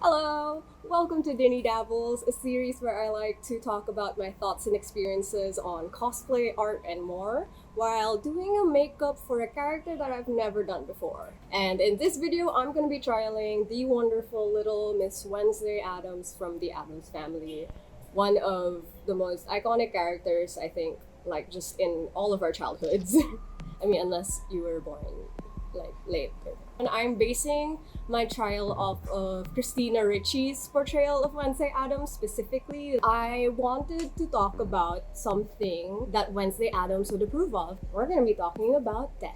Hello! Welcome to Dinny Dabbles, a series where I like to talk about my thoughts and experiences on cosplay, art, and more, while doing a makeup for a character that I've never done before. And in this video, I'm going to be trialing the wonderful little Miss Wednesday Addams from the Addams family. One of the most iconic characters, I think, like just in all of our childhoods. I mean, unless you were born like late. And I'm basing my trial off of Christina Ricci's portrayal of Wednesday Addams specifically. I wanted to talk about something that Wednesday Addams would approve of. We're gonna be talking about death.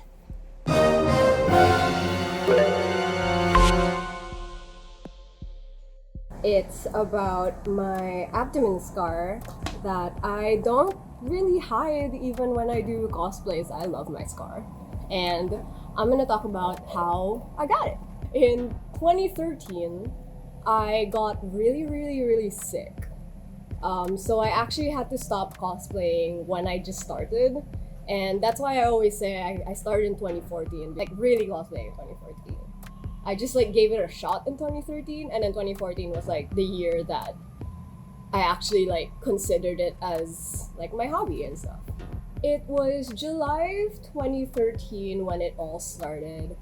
It's about my abdomen scar that I don't really hide even when I do cosplays. I love my scar. And I'm gonna talk about how I got it. In 2013, I got really sick. So I actually had to stop cosplaying when I just started. And that's why I always say I started in 2014, like really cosplaying in 2014. I just like gave it a shot in 2013, and then 2014 was like the year that I actually like considered it as like my hobby and stuff. It was July of 2013 when it all started.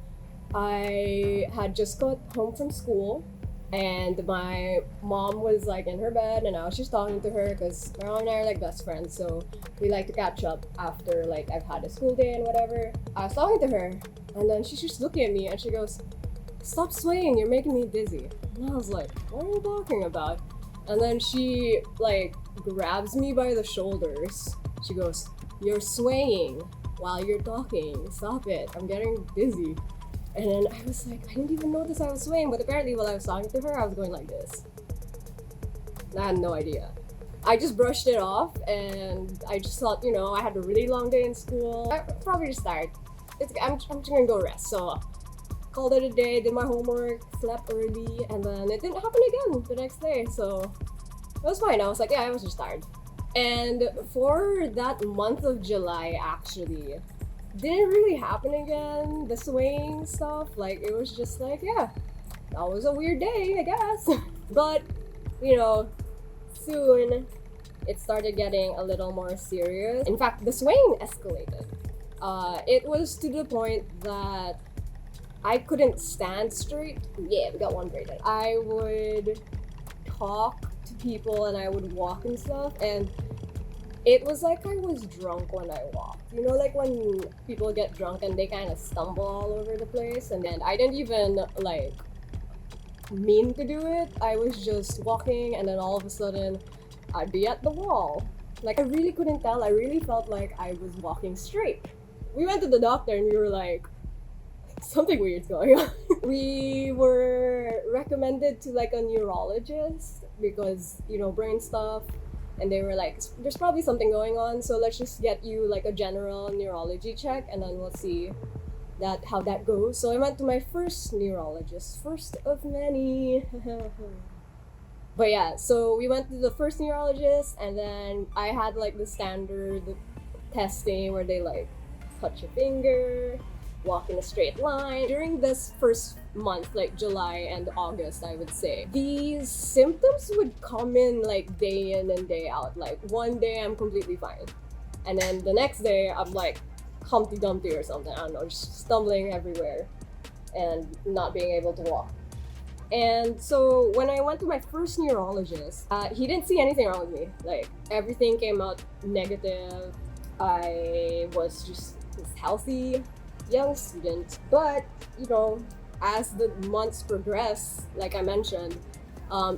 I had just got home from school and my mom was like in her bed and I was just talking to her because my mom and I are like best friends, so we like to catch up after like I've had a school day and whatever. I was talking to her and then she's just looking at me and she goes, "Stop swaying, you're making me dizzy." And I was like, "What are you talking about?" And then she like grabs me by the shoulders. She goes, "You're swaying while you're talking. Stop it. I'm getting dizzy." And then I was like, I didn't even notice I was swaying, but apparently while I was talking to her, I was going like this. And I had no idea. I just brushed it off and I just thought, I had a really long day in school. I probably just tired. I'm just gonna go rest. So called it a day, did my homework, slept early, and then it didn't happen again the next day. So it was fine. I was like, yeah, I was just tired. And for that month of July, actually, didn't really happen again. The swaying stuff, like, it was just like, yeah, that was a weird day, I guess. But, soon it started getting a little more serious. In fact, the swaying escalated. It was to the point that I couldn't stand straight. Yeah, we got one braided. I would talk to people and I would walk and stuff, and it was like I was drunk when I walked. Like when people get drunk and they kind of stumble all over the place, and then I didn't even like mean to do it. I was just walking and then all of a sudden I'd be at the wall. Like I really couldn't tell. I really felt like I was walking straight. We went to the doctor and we were like, something weird's going on. We were recommended to like a neurologist because, brain stuff. And they were like, there's probably something going on, so let's just get you like a general neurology check and then we'll see how that goes. So I went to my first neurologist, first of many. But yeah, so we went to the first neurologist and then I had like the standard testing where they like touch your finger, walk in a straight line. During this first month, like July and August, I would say, these symptoms would come in like day in and day out. Like one day I'm completely fine, and then the next day I'm like Humpty Dumpty or something. I don't know, just stumbling everywhere and not being able to walk. And so when I went to my first neurologist, he didn't see anything wrong with me. Like everything came out negative. I was just healthy young student. But as the months progressed, like I mentioned,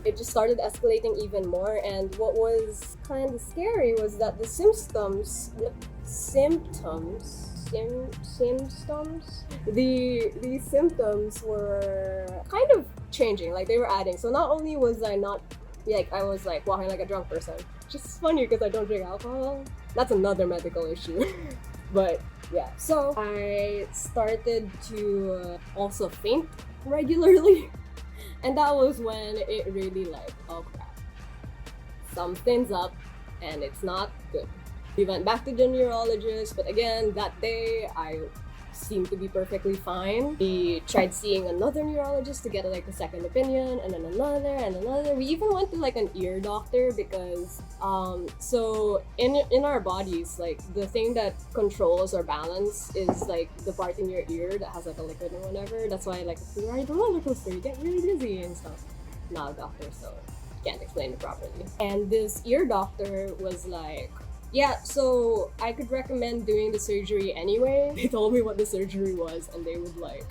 it just started escalating even more. And what was kind of scary was that the symptoms were kind of changing, like they were adding. So not only was I not like I was like walking like a drunk person, which is funny because I don't drink alcohol. That's another medical issue. But yeah, so I started to also faint regularly. And that was when it really like, oh crap, something's up and it's not good. We went back to the neurologist, but again, that day I seemed to be perfectly fine. We tried seeing another neurologist to get like a second opinion, and then another and another. We even went to like an ear doctor because so in our bodies, like the thing that controls our balance is like the part in your ear that has like a liquid or whatever. That's why like if you ride a roller coaster, you get really dizzy and stuff. Not a doctor, so can't explain it properly. And this ear doctor was like, yeah, so I could recommend doing the surgery anyway. They told me what the surgery was, and they would like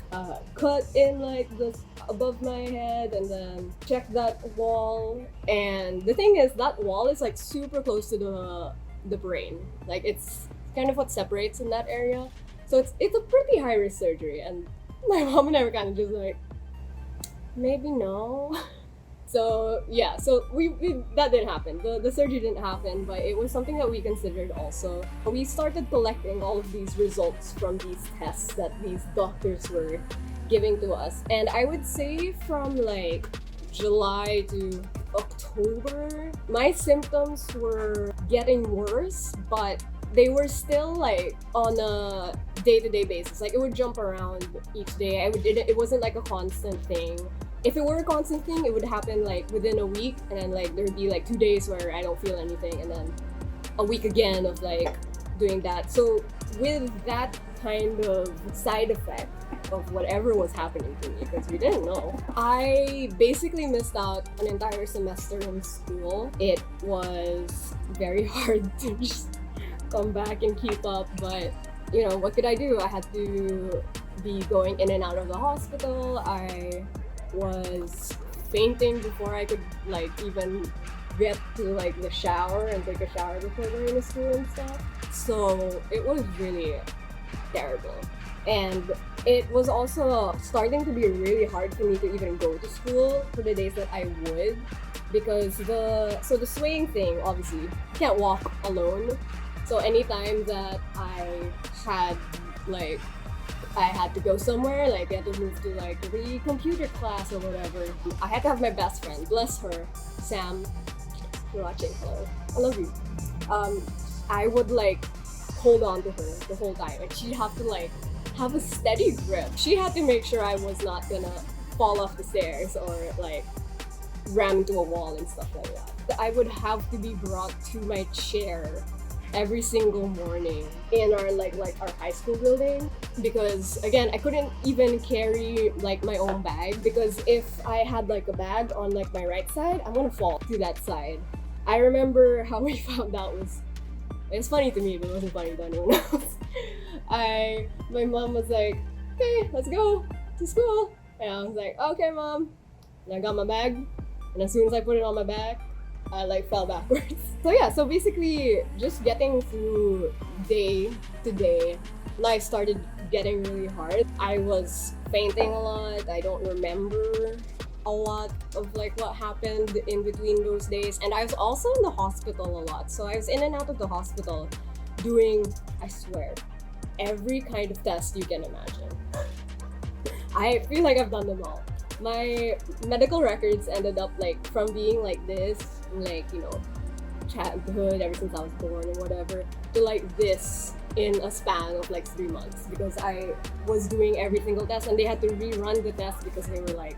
cut in like this above my head and then check that wall. And the thing is, that wall is like super close to the brain. Like it's kind of what separates in that area. So it's a pretty high risk surgery. And my mom and I were kind of just like, maybe no. So yeah, so we that didn't happen. The surgery didn't happen, but it was something that we considered also. We started collecting all of these results from these tests that these doctors were giving to us. And I would say from like July to October, my symptoms were getting worse, but they were still like on a day-to-day basis. Like it would jump around each day. It wasn't like a constant thing. If it were a constant thing, it would happen like within a week, and then like there would be like 2 days where I don't feel anything, and then a week again of like doing that. So with that kind of side effect of whatever was happening to me, because we didn't know, I basically missed out an entire semester in school. It was very hard to just come back and keep up, but you know, what could I do? I had to be going in and out of the hospital. I was fainting before I could like even get to like the shower and take a shower before going to school and stuff. So it was really terrible. And it was also starting to be really hard for me to even go to school for the days that I would, because the swaying thing, obviously you can't walk alone. So anytime that I had to go somewhere, like I had to move to like the computer class or whatever, I had to have my best friend, bless her, Sam, if you're watching, hello, I love you. I would like hold on to her the whole time, and she'd have to like have a steady grip. She had to make sure I was not gonna fall off the stairs or like ram into a wall and stuff like that. I would have to be brought to my chair every single morning in our our high school building, because again I couldn't even carry like my own bag, because if I had like a bag on like my right side, I'm gonna fall to that side. I remember how we found out it's funny to me, but it wasn't funny to anyone else. My mom was like, okay, let's go to school, and I was like, okay mom, and I got my bag, and as soon as I put it on my back, I like fell backwards. So yeah, so basically just getting through day to day, life started getting really hard. I was fainting a lot. I don't remember a lot of like what happened in between those days. And I was also in the hospital a lot. So I was in and out of the hospital doing, I swear, every kind of test you can imagine. I feel like I've done them all. My medical records ended up like from being like this, like, you know, childhood ever since I was born or whatever, to like this in a span of like 3 months, because I was doing every single test and they had to rerun the test because they were like,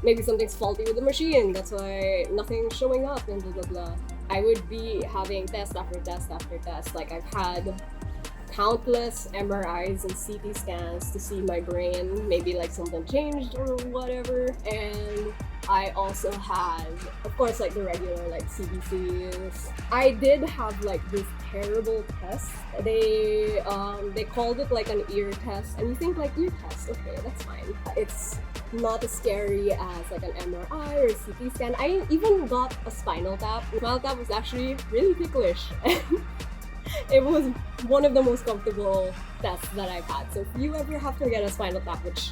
maybe something's faulty with the machine, that's why nothing's showing up and blah blah blah. I would be having test after test after test. Like I've had countless MRIs and CT scans to see my brain, maybe like something changed or whatever. And I also had, of course, like the regular like CBCs. I did have like this terrible test. They called it like an ear test, and you think like ear test, okay, that's fine. It's not as scary as like an MRI or CT scan. I even got a spinal tap. Spinal tap was actually really ticklish. It was one of the most comfortable tests that I've had. So if you ever have to get a spinal tap, which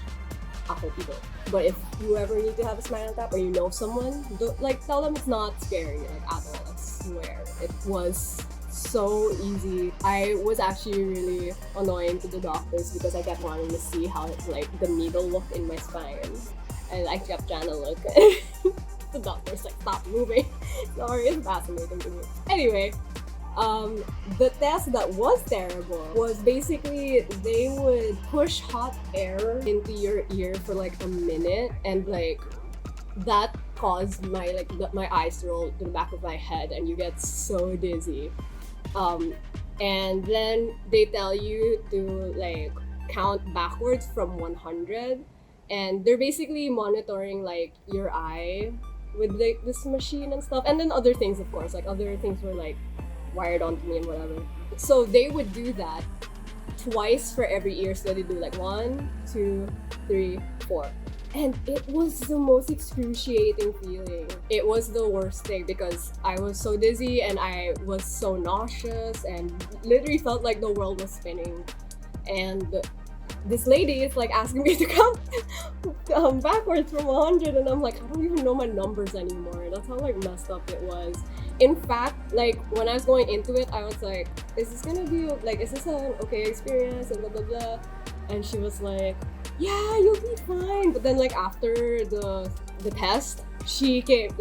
I hope you don't, but if you ever need to have a spinal tap or you know someone, tell them it's not scary like at all. I swear, it was so easy. I was actually really annoying to the doctors because I kept wanting to see how like the needle looked in my spine, and I kept trying to look. The doctor's like, stop moving. Sorry, it's fascinating to me. Anyway, The test that was terrible was basically they would push hot air into your ear for like a minute, and like that caused my eyes to roll to the back of my head, and you get so dizzy. And then they tell you to like count backwards from 100, and they're basically monitoring like your eye with like this machine and stuff, and then other things, of course, like other things were like wired onto me and whatever. So they would do that twice for every ear. So they do like 1, 2, 3, 4. And it was the most excruciating feeling. It was the worst thing because I was so dizzy and I was so nauseous and literally felt like the world was spinning. And this lady is like asking me to count backwards from 100, and I'm like, I don't even know my numbers anymore. That's how like messed up it was. In fact, like when I was going into it, I was like, is this gonna be like, is this an okay experience and blah blah blah? And she was like, yeah, you'll be fine. But then like after the test, she came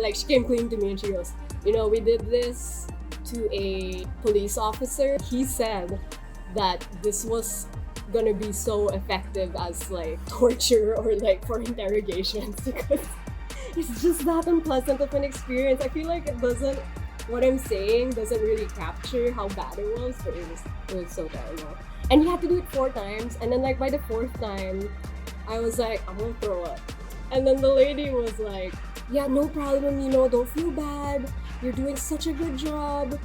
clean to me and she goes, you know, we did this to a police officer. He said that this was gonna be so effective as like torture or like for interrogations because it's just that unpleasant of an experience. I feel like what I'm saying doesn't really capture how bad it was, but it was so terrible. And you have to do it 4 times, and then like by the 4th time, I was like, I'm gonna throw up. And then the lady was like, yeah, no problem, you know, don't feel bad. You're doing such a good job.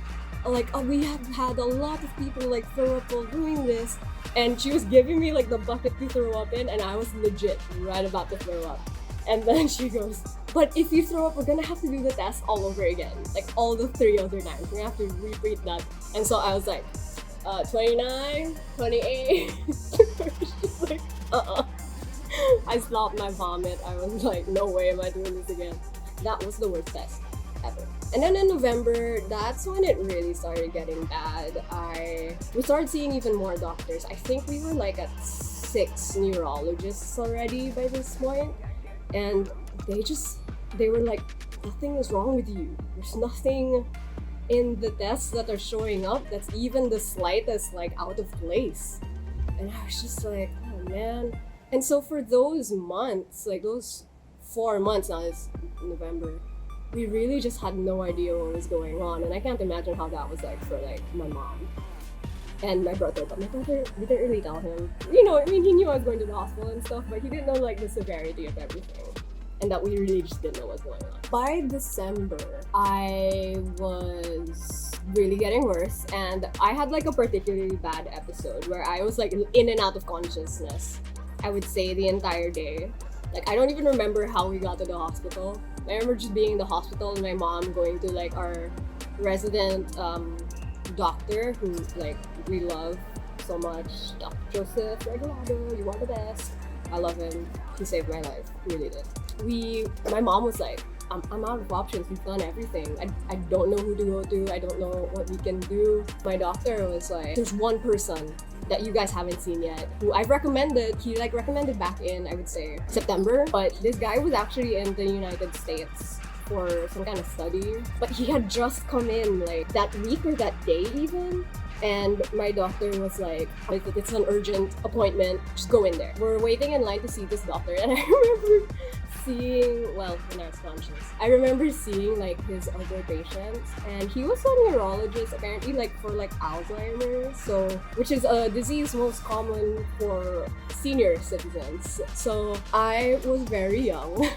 Like, we have had a lot of people like throw up while doing this. And she was giving me like the bucket to throw up in, and I was legit right about to throw up. And then she goes, but if you throw up, we're gonna have to do the test all over again. Like all the 3 other times. We're gonna have to repeat that. And so I was like, 29, 28. She's like, I stopped my vomit. I was like, no way am I doing this again. That was the worst test ever. And then in November, that's when it really started getting bad. We started seeing even more doctors. I think we were like at 6 neurologists already by this point. And they were like, nothing is wrong with you. There's nothing in the tests that are showing up that's even the slightest like out of place. And I was just like, oh man. And so for those months, like those 4 months, now it's November, we really just had no idea what was going on. And I can't imagine how that was like for like my mom and my brother. But my brother, we didn't really tell him. You know, I mean, he knew I was going to the hospital and stuff, but he didn't know like the severity of everything. And that we really just didn't know what's going on. By December, I was really getting worse, and I had like a particularly bad episode where I was like in and out of consciousness, I would say, the entire day. Like, I don't even remember how we got to the hospital. I remember just being in the hospital and my mom going to like our resident doctor who like we love so much, Dr. Joseph Regalado. You are the best. I love him. He saved my life. He really did. My mom was like, I'm out of options. We've done everything. I don't know who to go to. I don't know what we can do. My doctor was like, there's one person that you guys haven't seen yet who I've recommended. He like recommended back in, I would say, September. But this guy was actually in the United States for some kind of study. But he had just come in like that week or that day even. And my doctor was like, it's an urgent appointment, just go in there. We're waiting in line to see this doctor, and I remember seeing, well, when I was conscious, I remember seeing like his other patients, and he was a neurologist apparently, like for like Alzheimer's, so, which is a disease most common for senior citizens. So I was very young.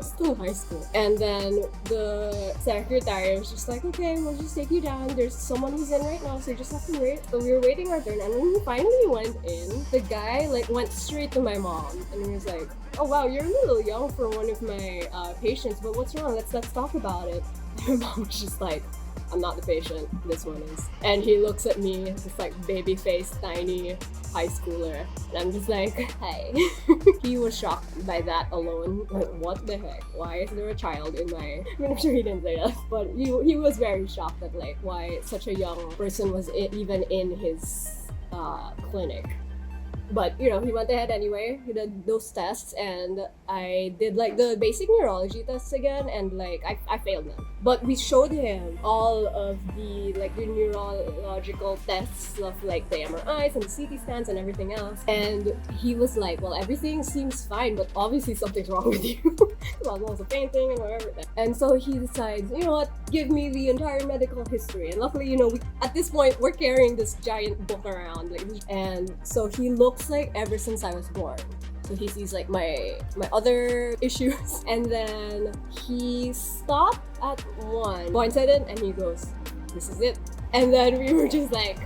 Still high school. And then the secretary was just like, okay, we'll just take you down. There's someone who's in right now, so you just have to wait. So we were waiting our turn, and when we finally went in, the guy like went straight to my mom, and he was like, oh wow, you're a little young for one of my patients, but what's wrong? Let's talk about it. And my mom was just like, I'm not the patient, this one is. And he looks at me, this like baby face, tiny high schooler, and I'm just like, hey. He was shocked by that alone. Like, what the heck? Why is there a child in my... I mean, I'm sure he didn't say that, but he was very shocked at like why such a young person was even in his clinic. But you know, he went ahead anyway. He did those tests, and I did like the basic neurology tests again, and like I failed them. But we showed him all of the like the neurological tests of like the MRIs and the CT scans and everything else, and he was like, well, everything seems fine, but obviously something's wrong with you. Well, also fainting and whatever. And so he decides, you know what, give me the entire medical history. And luckily, you know, at this point we're carrying this giant book around, like, and so he looks like ever since I was born. So he sees like my other issues, and then he stopped at one, points at it, and he goes, "This is it." And then we were just like,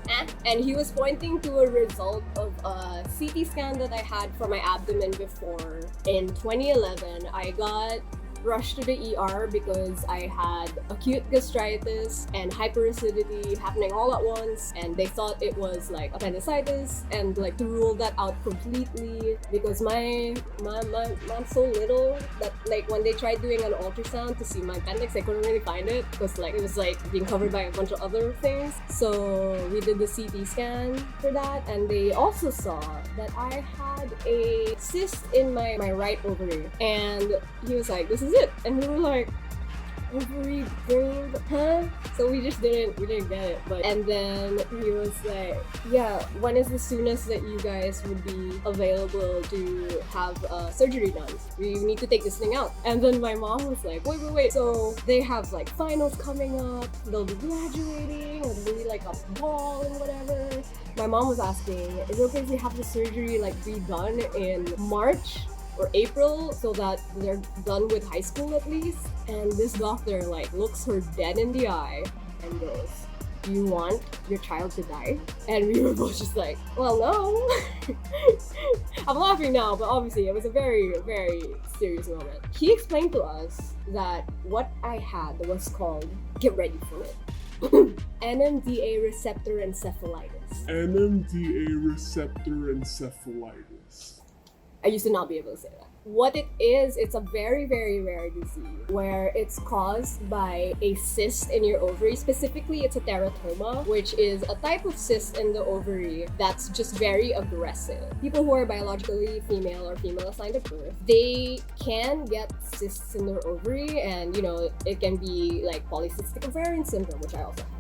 eh. And he was pointing to a result of a CT scan that I had for my abdomen before. In 2011, I got rushed to the ER because I had acute gastritis and hyperacidity happening all at once, and they thought it was like appendicitis, and like to rule that out completely because my mom's so little that like when they tried doing an ultrasound to see my appendix, they couldn't really find it because like it was like being covered by a bunch of other things. So we did the CT scan for that, and they also saw that I had a cyst in my right ovary, and he was like, "This is it." And we were like, ovary brain, huh? So we didn't get it. But and then he was like, yeah, when is the soonest that you guys would be available to have surgery done? We need to take this thing out. And then my mom was like, wait, so they have like finals coming up, they'll be graduating, and there'll be like a ball and whatever. My mom was asking, is it okay if we have the surgery like be done in March or April so that they're done with high school at least? And this doctor like looks her dead in the eye and goes, "Do you want your child to die?" And we were both just like, well, no. I'm laughing now, but obviously it was a very, very serious moment. He explained to us that what I had was called, get ready for it, NMDA receptor encephalitis. NMDA receptor encephalitis. I used to not be able to say that. What it is, it's a very, very rare disease where it's caused by a cyst in your ovary. Specifically, it's a teratoma, which is a type of cyst in the ovary that's just very aggressive. People who are biologically female or female assigned at birth, they can get cysts in their ovary, and you know, it can be like polycystic ovarian syndrome, which I also have.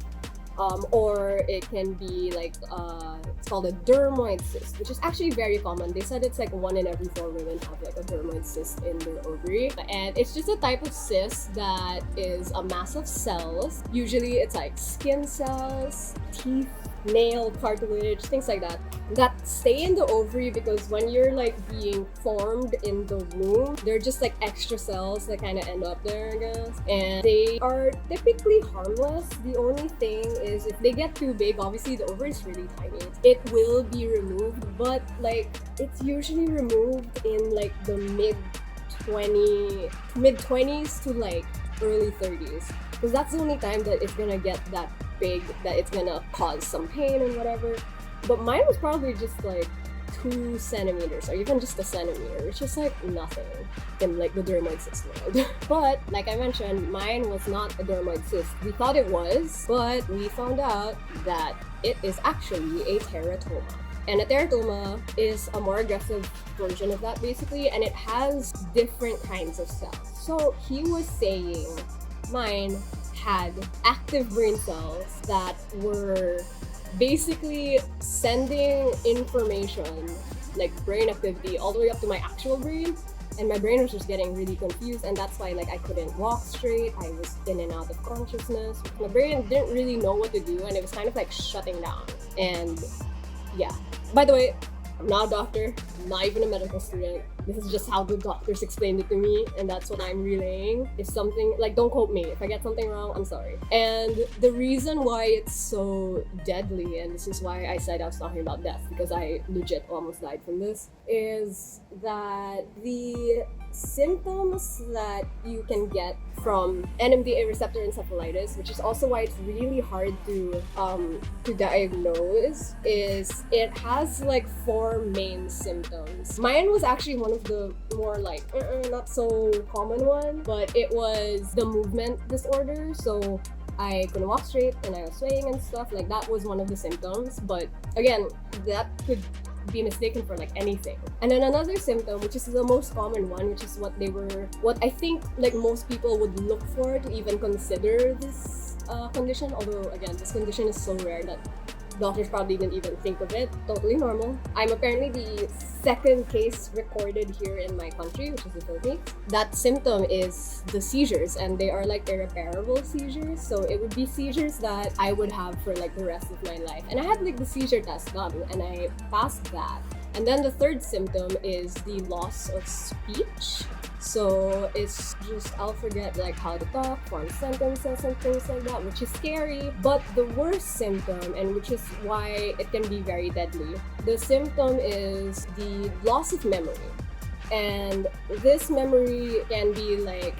Or it can be like, it's called a dermoid cyst, which is actually very common. They said it's like 1 in every 4 women have like a dermoid cyst in their ovary. And it's just a type of cyst that is a mass of cells. Usually it's like skin cells, teeth, nail, cartilage, things like that stay in the ovary because when you're like being formed in the womb, they're just like extra cells that kind of end up there, I guess. And they are typically harmless. The only thing is if they get too big, obviously the ovary is really tiny, it will be removed, but like it's usually removed in like the mid 20s to like early 30s, because that's the only time that it's gonna get that big that it's gonna cause some pain and whatever. But mine was probably just like 2 centimeters or even just a centimeter. It's just like nothing in like the dermoid cyst world. But like I mentioned, mine was not a dermoid cyst. We thought it was, but we found out that it is actually a teratoma. And a teratoma is a more aggressive version of that basically, and it has different kinds of cells. So he was saying mine had active brain cells that were basically sending information, like brain activity, all the way up to my actual brain, and my brain was just getting really confused, and that's why like I couldn't walk straight. I was in and out of consciousness. My brain didn't really know what to do, and it was kind of like shutting down. And yeah, by the way, I'm not a doctor, I'm not even a medical student. This is just how the doctors explained it to me, and that's what I'm relaying. If something, like, don't quote me. If I get something wrong, I'm sorry. And the reason why it's so deadly, and this is why I said I was talking about death, because I legit almost died from this, is that the symptoms that you can get from NMDA receptor encephalitis, which is also why it's really hard to diagnose, is it has like 4 main symptoms. Mine was actually one of the more like not so common one, but it was the movement disorder. So I couldn't walk straight and I was swaying and stuff. Like that was one of the symptoms. But again, that could be mistaken for like anything. And then another symptom, which is the most common one, which is what I think like most people would look for to even consider this condition. Although again, this condition is so rare that doctors probably didn't even think of it. Totally normal. I'm apparently the second case recorded here in my country, which is the Philippines. That symptom is the seizures, and they are like irreparable seizures. So it would be seizures that I would have for like the rest of my life. And I had like the seizure test done, and I passed that. And then the third symptom is the loss of speech. So it's just, I'll forget like how to talk, form sentences and things like that, which is scary. But the worst symptom, and which is why it can be very deadly, the symptom is the loss of memory. And this memory can be like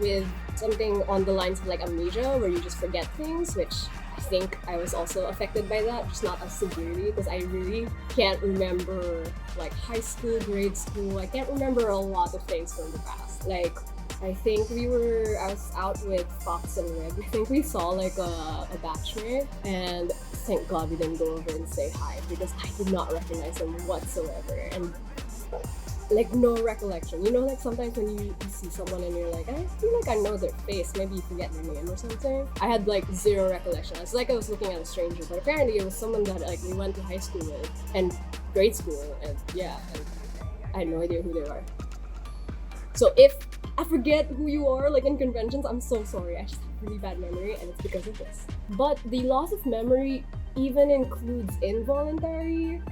with something on the lines of like amnesia, where you just forget things, which I think I was also affected by that, just not as severely, because I really can't remember like high school, grade school. I can't remember a lot of things from the past. Like, I think I was out with Fox and Rib. I think we saw like a batchmate, and thank God we didn't go over and say hi, because I did not recognize him whatsoever. And like no recollection. You know, like sometimes when you see someone and you're like, I feel like I know their face, maybe you forget their name or something. I had like zero recollection. It's like I was looking at a stranger, but apparently it was someone that like we went to high school with and grade school, and yeah, and I had no idea who they are. So if I forget who you are like in conventions, I'm so sorry. I just have really bad memory, and it's because of this. But the loss of memory even includes involuntary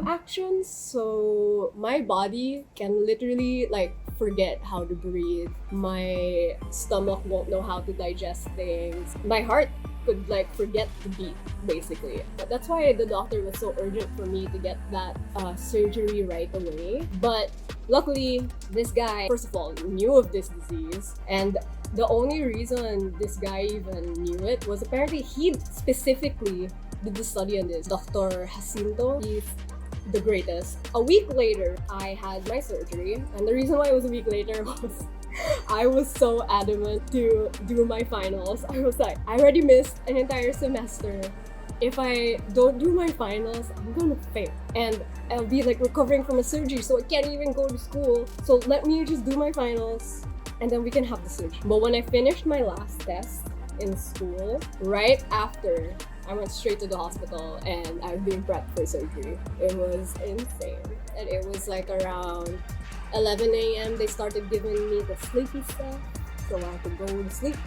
actions. So my body can literally like forget how to breathe. My stomach won't know how to digest things. My heart could like forget to beat, basically. But that's why the doctor was so urgent for me to get that surgery right away. But luckily, this guy, first of all, knew of this disease, and the only reason this guy even knew it was apparently he specifically did the study on this. Dr. Jacinto, he's the greatest. A week later, I had my surgery, and the reason why it was a week later was I was so adamant to do my finals. I was like, I already missed an entire semester. If I don't do my finals, I'm gonna fail. And I'll be like recovering from a surgery, so I can't even go to school. So let me just do my finals, and then we can have the surgery. But when I finished my last test in school, right after, I went straight to the hospital and I was being prepped for surgery. It was insane. And it was like around 11 a.m. they started giving me the sleepy stuff so I could go to sleep.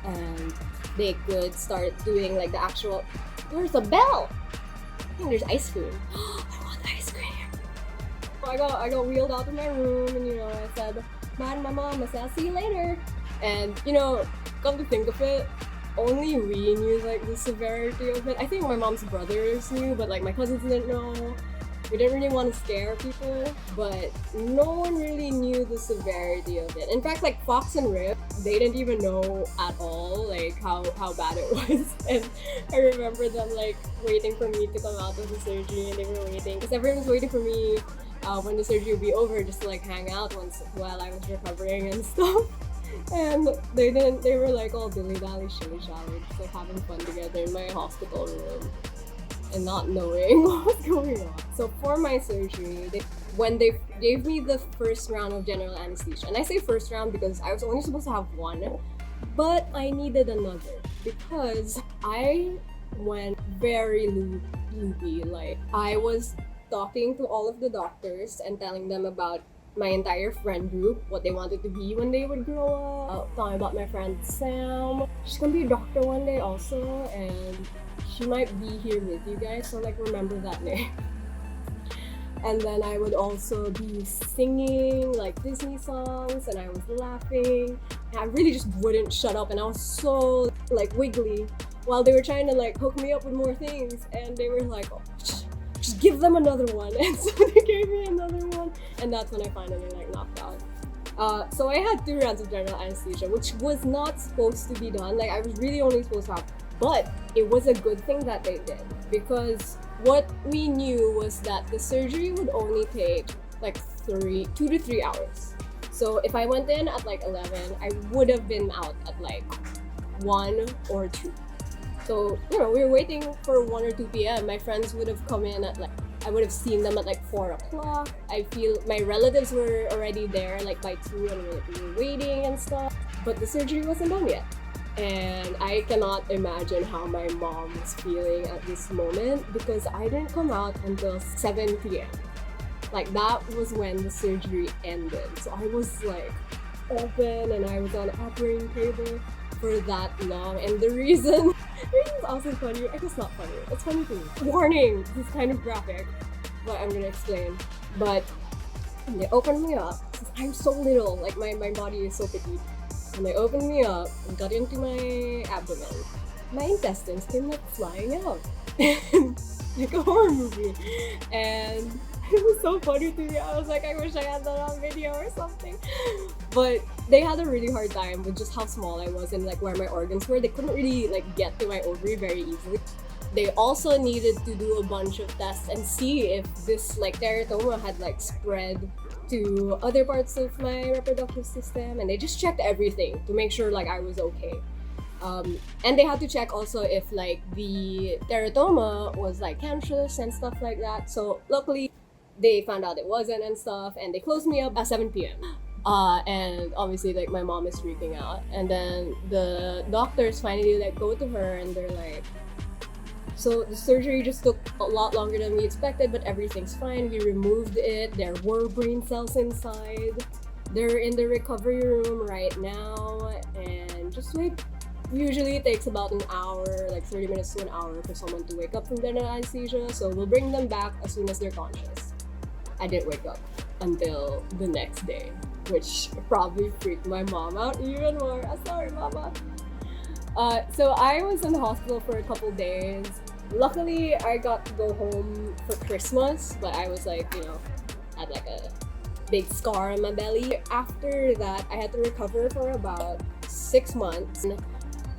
And they could start doing like the actual, there's a bell! I think there's ice cream. I want ice cream! So I got wheeled out of my room, and you know, I said bye to my mom. I said, I'll see you later. And you know, come to think of it, only we knew like the severity of it. I think my mom's brothers knew, but like my cousins didn't know. We didn't really want to scare people, but no one really knew the severity of it. In fact, like Fox and Rip, they didn't even know at all like how bad it was. And I remember them like waiting for me to come out of the surgery, and they were waiting because everyone was waiting for me when the surgery would be over, just to like hang out while I was recovering and stuff. And they were like all dilly-dally, shilly-shally, just like having fun together in my hospital room and not knowing what was going on. So for my surgery, when they gave me the first round of general anesthesia, and I say first round because I was only supposed to have one, but I needed another because I went very loopy. Like, I was talking to all of the doctors and telling them about my entire friend group, what they wanted to be when they would grow up. Talking about my friend Sam. She's gonna be a doctor one day also, and she might be here with you guys, so like remember that name. And then I would also be singing like Disney songs, and I was laughing, and I really just wouldn't shut up, and I was so like wiggly while they were trying to like hook me up with more things, and they were like, oh, just give them another one. And so they gave me another one, and that's when I finally like knocked out. So I had 2 rounds of general anesthesia, which was not supposed to be done. Like, I was really only supposed to have, but it was a good thing that they did, because what we knew was that the surgery would only take like 2 to 3 hours. So if I went in at like 11, I would have been out at like 1 or 2. So, you know, we were waiting for 1 or 2 p.m. My friends would have come in at like, I would have seen them at like 4 o'clock. I feel my relatives were already there like by 2 and we were waiting and stuff. But the surgery wasn't done yet. And I cannot imagine how my mom was feeling at this moment because I didn't come out until 7 p.m. Like that was when the surgery ended. So I was like open and I was on an operating table for that long. And the reason is also funny. I guess not funny. It's funny to me. Warning, this is kind of graphic, but I'm gonna explain. But they opened me up. I'm so little, like my body is so petite. And they opened me up and got into my abdomen. My intestines came like flying out. Like a horror movie. And it was so funny to me. I was like, I wish I had that on video or something. But they had a really hard time with just how small I was and like where my organs were. They couldn't really like get to my ovary very easily. They also needed to do a bunch of tests and see if this like teratoma had like spread to other parts of my reproductive system, and they just checked everything to make sure like I was okay. And they had to check also if like the teratoma was like cancerous and stuff like that. So luckily they found out it wasn't and stuff, and they closed me up at 7 p.m. And obviously like my mom is freaking out, and then the doctors finally like go to her and they're like, so the surgery just took a lot longer than we expected, but everything's fine. We removed it. There were brain cells inside. They're in the recovery room right now, and just wait. Usually it takes about an hour, like 30 minutes to an hour for someone to wake up from their anesthesia. So we'll bring them back as soon as they're conscious. I didn't wake up until the next day, which probably freaked my mom out even more. I'm sorry, mama. So I was in the hospital for a couple days. Luckily, I got to go home for Christmas, but I was like, you know, had like a big scar on my belly. After that, I had to recover for about 6 months.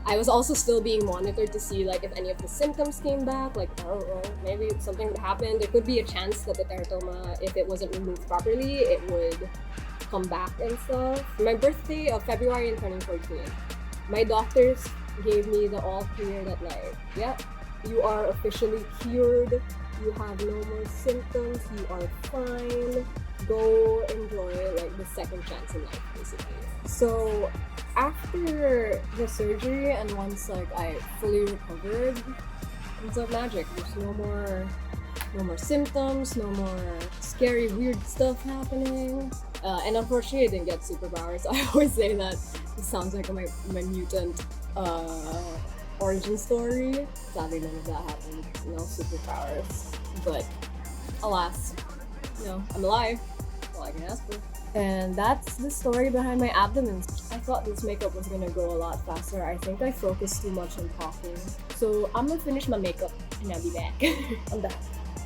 I was also still being monitored to see like if any of the symptoms came back. Like, I don't know, maybe something would happen. There could be a chance that the teratoma, if it wasn't removed properly, it would come back and stuff. My birthday of February in 2014, my doctors gave me the all clear that like, yeah, you are officially cured, you have no more symptoms, you are fine, go enjoy like the second chance in life basically. So after the surgery and once like I fully recovered, it's like magic. There's no more symptoms, no more scary weird stuff happening. And unfortunately I didn't get superpowers. I always say that it sounds like my mutant origin story. Sadly none of that happened. No superpowers. But alas, you know, I'm alive. That's all I can ask for. And that's the story behind my abdomen. I thought this makeup was gonna go a lot faster. I think I focused too much on talking. So I'm gonna finish my makeup and I'll be back. I'm back.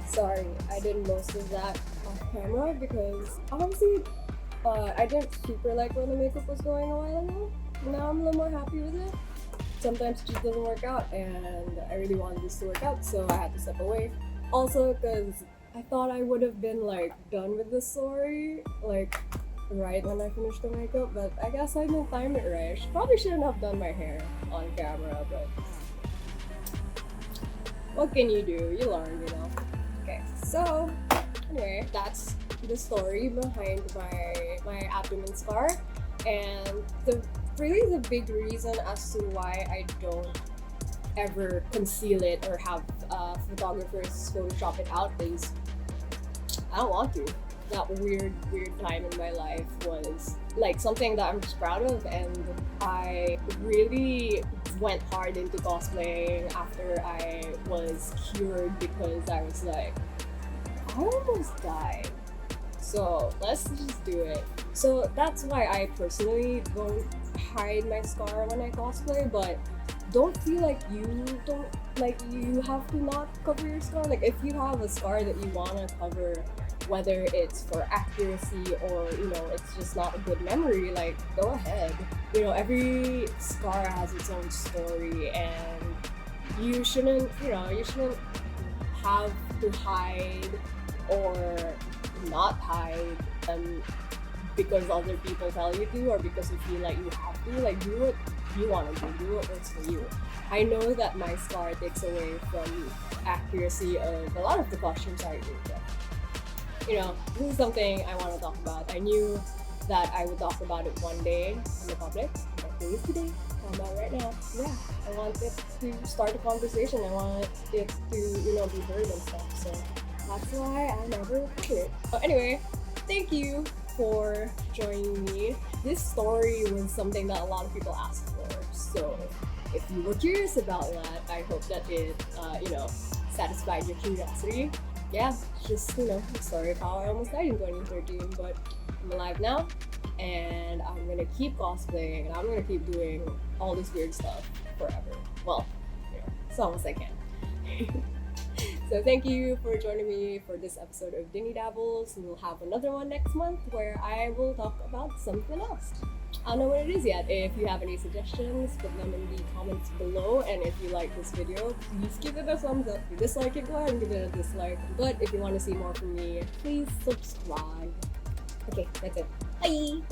Sorry, I did most of that off camera because honestly, I didn't super like when the makeup was going a while ago. Now I'm a little more happy with it. Sometimes it just doesn't work out, and I really wanted this to work out, so I had to step away. Also, because I thought I would have been like done with the story, like right when I finished the makeup, but I guess I didn't time it right. Probably shouldn't have done my hair on camera, but what can you do? You learn, you know. Okay, so anyway, that's the story behind my abdomen scar, and really the big reason as to why I don't ever conceal it or have photographers Photoshop it out is I don't want to. That weird time in my life was like something that I'm just proud of, and I really went hard into cosplaying after I was cured because I was like, I almost died, so let's just do it. So that's why I personally don't hide my scar when I cosplay, but don't feel like you have to not cover your scar. Like if you have a scar that you want to cover, whether it's for accuracy or you know it's just not a good memory, like go ahead. You know, every scar has its own story, and you shouldn't have to hide or not hide them because other people tell you to or because you feel like you have to. Like, do what you want to do what works for you. I know that my scar takes away from accuracy of a lot of the costumes I do, but you know, this is something I want to talk about. I knew that I would talk about it one day in the public, but it is today. How about right now? Yeah, I want it to start a conversation. I want it to, you know, be heard and stuff. So that's why I never recorded it. But anyway, thank you for joining me. This story was something that a lot of people asked for. So if you were curious about that, I hope that it, you know, satisfied your curiosity. Yeah, just, you know, the story of how I almost died in 2013, but I'm alive now, and I'm gonna keep cosplaying, and I'm gonna keep doing all this weird stuff forever. Well, you know, as long as I can. So thank you for joining me for this episode of Dinny Dabbles. We'll have another one next month where I will talk about something else. I don't know what it is yet. If you have any suggestions, put them in the comments below. And if you like this video, please give it a thumbs up. If you dislike it, go ahead and give it a dislike. But if you want to see more from me, please subscribe. Okay, that's it. Bye!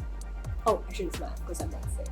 Oh, I shouldn't smile because I'm not sick.